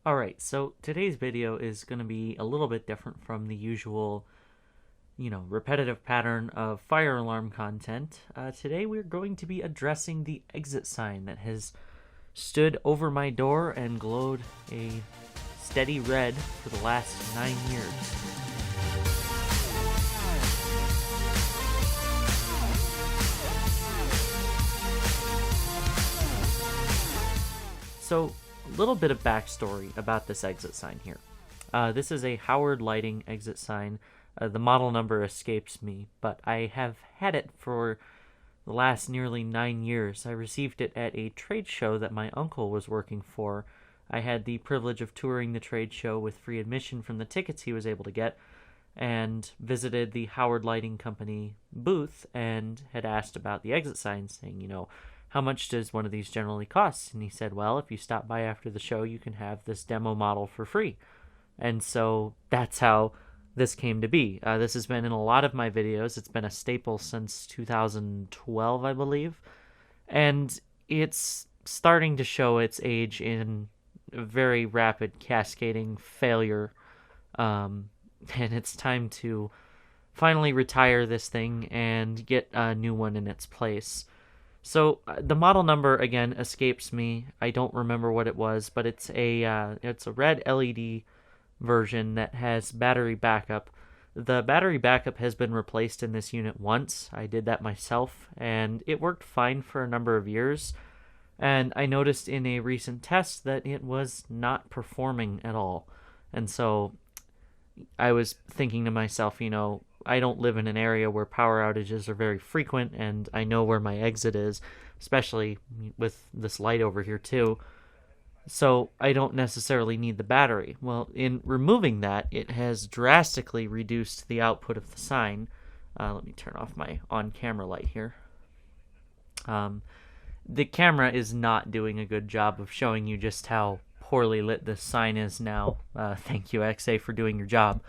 Alright, so today's video is going to be a little bit different from the usual, repetitive pattern of fire alarm content. Today we're going to be addressing the exit sign that has stood over my door and glowed a steady red for the last 9 years. So, a little bit of backstory about this exit sign here. This is a Howard Lighting exit sign. The model number escapes me, but I have had it for the last nearly 9 years. I received it at a trade show that my uncle was working for. I had the privilege of touring the trade show with free admission from the tickets he was able to get, and visited the Howard Lighting Company booth and had asked about the exit sign, saying, how much does one of these generally cost? And he said, well, if you stop by after the show, you can have this demo model for free. And so that's how this came to be. This has been in a lot of my videos. It's been a staple since 2012, I believe. And it's starting to show its age in a very rapid cascading failure. And it's time to finally retire this thing and get a new one in its place. So the model number again escapes me. I don't remember what it was, but it's a red LED version that has battery backup. The battery backup has been replaced in this unit once. I did that myself, and it worked fine for a number of years. And I noticed in a recent test that it was not performing at all. And so I was thinking to myself, I don't live in an area where power outages are very frequent, and I know where my exit is, especially with this light over here too. So I don't necessarily need the battery. Well, in removing that, it has drastically reduced the output of the sign. Let me turn off my on-camera light here. The camera is not doing a good job of showing you just how poorly lit this sign is now. Thank you, XA, for doing your job.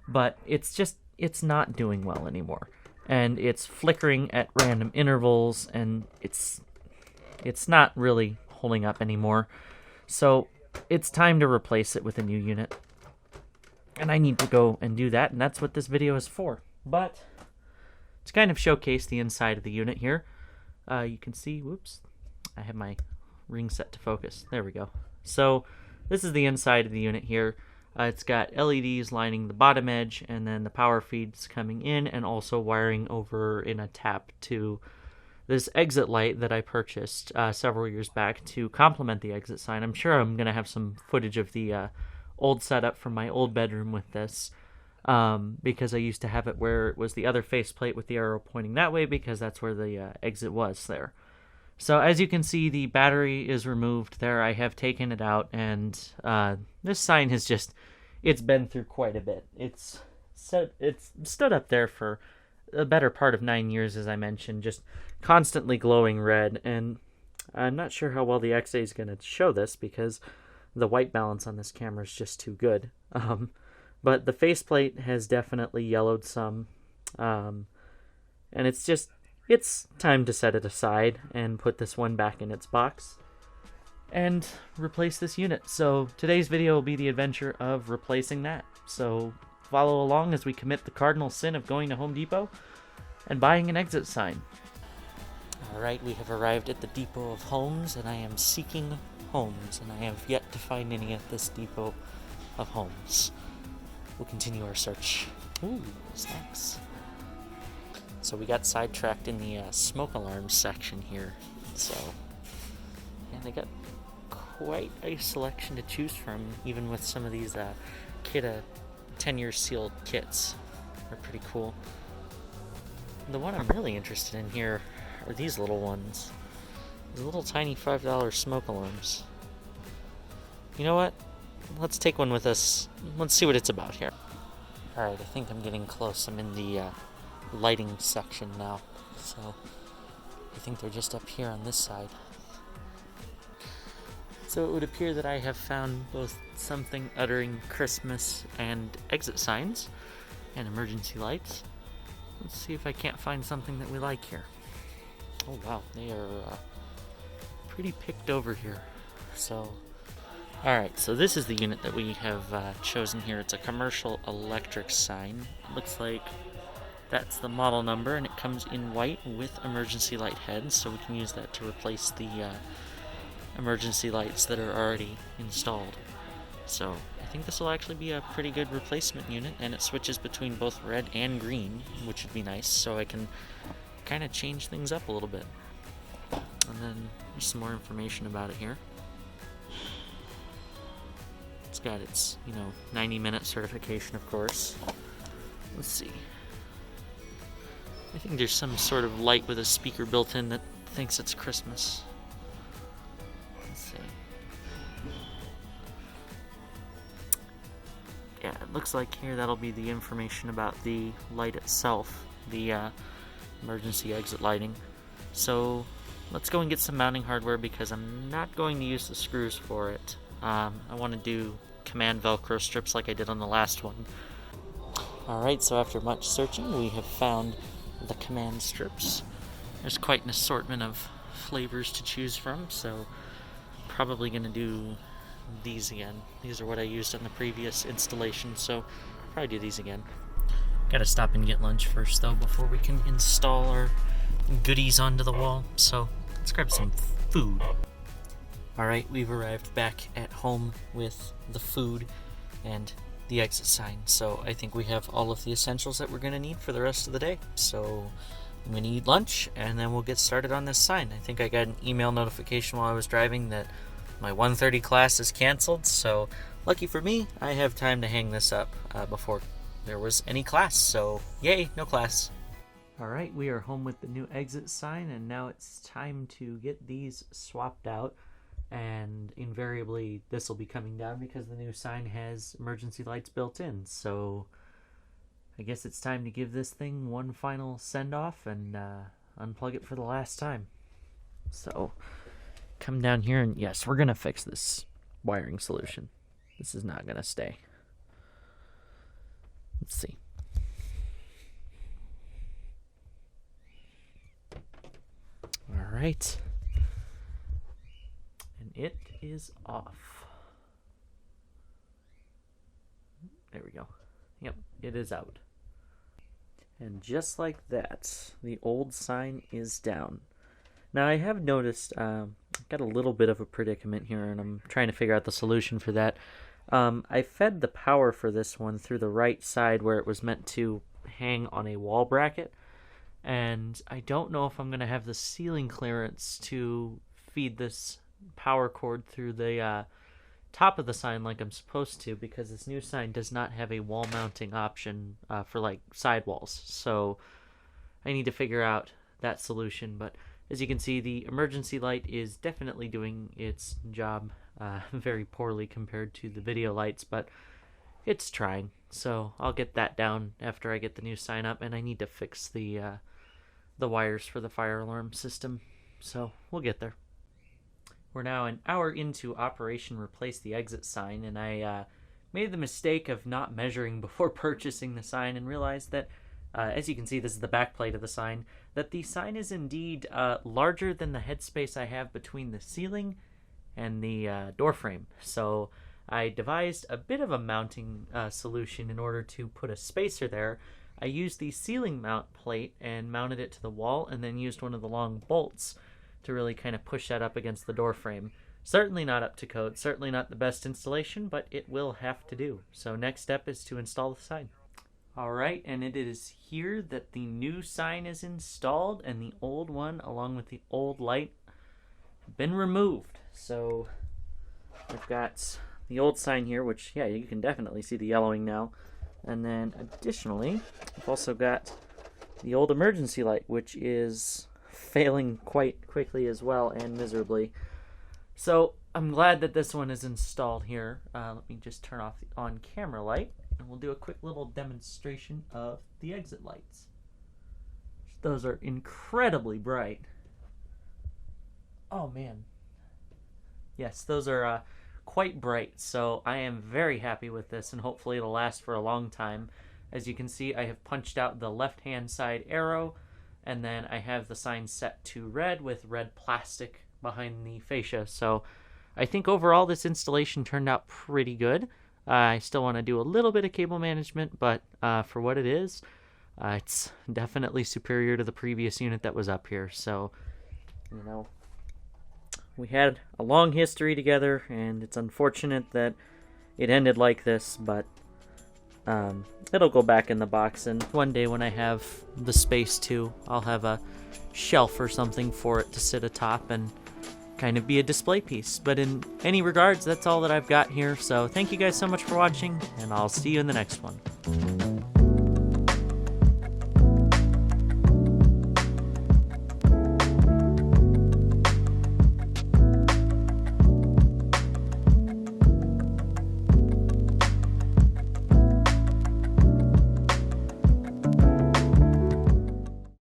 But it's not doing well anymore. And it's flickering at random intervals, and it's not really holding up anymore. So it's time to replace it with a new unit. And I need to go and do that, and that's what this video is for. But to kind of showcase the inside of the unit here, you can see, whoops, I have my ring set to focus. There we go. So this is the inside of the unit here. It's got LEDs lining the bottom edge, and then the power feeds coming in, and also wiring over in a tap to this exit light that I purchased several years back to complement the exit sign. I'm sure I'm going to have some footage of the old setup from my old bedroom with this, because I used to have it where it was the other faceplate with the arrow pointing that way, because that's where the exit was there. So as you can see, the battery is removed there. I have taken it out, and this sign has it's been through quite a bit. It's stood up there for a better part of 9 years, as I mentioned, just constantly glowing red, and I'm not sure how well the XA is going to show this because the white balance on this camera is just too good. But the faceplate has definitely yellowed some, and it's time to set it aside and put this one back in its box and replace this unit. So today's video will be the adventure of replacing that. So follow along as we commit the cardinal sin of going to Home Depot and buying an exit sign. Alright, we have arrived at the Depot of Homes, and I am seeking homes, and I have yet to find any at this Depot of Homes. We'll continue our search. Ooh, snacks. So we got sidetracked in the smoke alarm section here. So, and they got quite a selection to choose from, even with some of these 10-year sealed kits. They're pretty cool. The one I'm really interested in here are these little ones. These little tiny $5 smoke alarms. You know what? Let's take one with us. Let's see what it's about here. Alright, I think I'm getting close. I'm in the lighting section now. So I think they're just up here on this side. So it would appear that I have found both something uttering Christmas and exit signs and emergency lights. Let's see if I can't find something that we like here. Oh wow, they are pretty picked over here. So Alright, so this is the unit that we have chosen here. It's a commercial electric sign. It looks like that's the model number, and it comes in white with emergency light heads, so we can use that to replace the emergency lights that are already installed. So I think this will actually be a pretty good replacement unit, and it switches between both red and green, which would be nice, so I can kind of change things up a little bit. And then there's some more information about it here. It's got its, 90-minute certification, of course. Let's see. I think there's some sort of light with a speaker built in that thinks it's Christmas. Let's see. Yeah, it looks like here that'll be the information about the light itself, the emergency exit lighting. So let's go and get some mounting hardware because I'm not going to use the screws for it. I want to do command Velcro strips like I did on the last one. Alright, so after much searching, we have found the command strips. There's quite an assortment of flavors to choose from, so probably going to do these again. These are what I used on the previous installation, so probably do these again. Gotta stop and get lunch first, though, before we can install our goodies onto the wall, so let's grab some food. Alright, we've arrived back at home with the food and the exit sign, so I think we have all of the essentials that we're going to need for the rest of the day. So I'm going to eat lunch, and then we'll get started on this sign. I think I got an email notification while I was driving that my 1:30 class is canceled, so lucky for me, I have time to hang this up before there was any class, so yay, no class. Alright, we are home with the new exit sign, and now it's time to get these swapped out. And invariably this will be coming down because the new sign has emergency lights built in, so I guess it's time to give this thing one final send-off and unplug it for the last time. So come down here, and yes, we're gonna fix this wiring solution. This is not gonna stay. Let's see. All right. It is off. There we go. Yep, it is out. And just like that, the old sign is down. Now I have noticed, I've got a little bit of a predicament here, and I'm trying to figure out the solution for that. I fed the power for this one through the right side where it was meant to hang on a wall bracket, and I don't know if I'm going to have the ceiling clearance to feed this power cord through the top of the sign like I'm supposed to, because this new sign does not have a wall mounting option for like sidewalls, so I need to figure out that solution. But as you can see, the emergency light is definitely doing its job very poorly compared to the video lights, but it's trying, so I'll get that down after I get the new sign up. And I need to fix the wires for the fire alarm system, so we'll get there. We're now an hour into Operation Replace the Exit sign, and I made the mistake of not measuring before purchasing the sign and realized that, as you can see, this is the back plate of the sign, that the sign is indeed larger than the headspace I have between the ceiling and the door frame. So I devised a bit of a mounting solution in order to put a spacer there. I used the ceiling mount plate and mounted it to the wall, and then used one of the long bolts to really kind of push that up against the door frame. Certainly not up to code, certainly not the best installation, but it will have to do. So next step is to install the sign. Alright, and it is here that the new sign is installed, and the old one, along with the old light, have been removed. So I've got the old sign here, which, yeah, you can definitely see the yellowing now. And then additionally, I've also got the old emergency light, which is failing quite quickly as well, and miserably. So I'm glad that this one is installed here. Let me just turn off the on-camera light, and we'll do a quick little demonstration of the exit lights. Those are incredibly bright. Oh man. Yes, those are quite bright, so I am very happy with this, and hopefully it'll last for a long time. As you can see, I have punched out the left-hand side arrow, and then I have the sign set to red with red plastic behind the fascia. So I think overall this installation turned out pretty good. I still want to do a little bit of cable management, but for what it is, it's definitely superior to the previous unit that was up here. So, we had a long history together, and it's unfortunate that it ended like this, but it'll go back in the box, and one day when I have the space to, I'll have a shelf or something for it to sit atop and kind of be a display piece. But in any regards, that's all that I've got here. So thank you guys so much for watching, and I'll see you in the next one.